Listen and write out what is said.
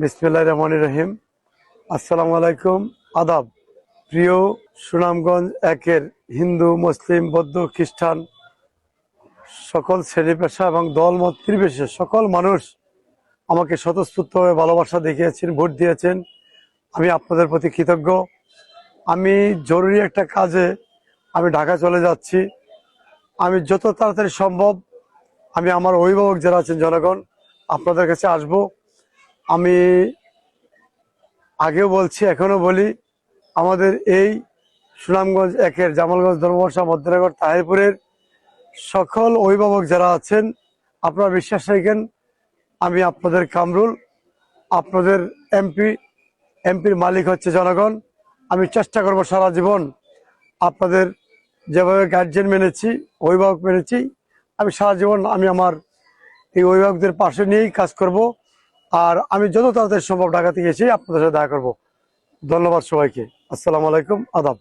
বিসমিল্লাহির রহমানির রহিম। আসসালামু আলাইকুম, আদাব। প্রিয় সুনামগঞ্জ একের হিন্দু, মুসলিম, বৌদ্ধ, খ্রিস্টান সকল শ্রেণী পেশা এবং দলমত নির্বিশেষে সকল মানুষ আমাকে স্বতঃস্ফূর্তভাবে ভালোবাসা দেখিয়েছেন, ভোট দিয়েছেন। আমি আপনাদের প্রতি কৃতজ্ঞ। আমি জরুরি একটা কাজে আমি ঢাকা চলে যাচ্ছি। আমি যত তাড়াতাড়ি সম্ভব আমি আমার অভিভাবক যারা আছেন জনগণ আপনাদের কাছে আসব। আমি আগেও বলছি, এখনো বলি, আমাদের এই সুনামগঞ্জ একের জামালগঞ্জ, ধর্মবর্ষা, মধ্যনগর, তাহিরপুরের সকল অভিভাবক যারা আছেন আপনারা বিশ্বাস রাখেন আমি আপনাদের কামরুল, আপনাদের এমপির মালিক হচ্ছে জনগণ। আমি চেষ্টা করব সারা জীবন আপনাদের যেভাবে গার্জিয়ান মেনেছি, অভিভাবক মেনেছি, আমি সারা জীবন আমি আমার এই অভিভাবকদের পাশে নিয়েই কাজ করব। আর আমি যত তাড়াতাড়ি সম্ভব ঢাকা থেকে এসে আপনাদের সাথে দেখা করব। ধন্যবাদ সবাইকে। আসসালামু আলাইকুম, আদাব।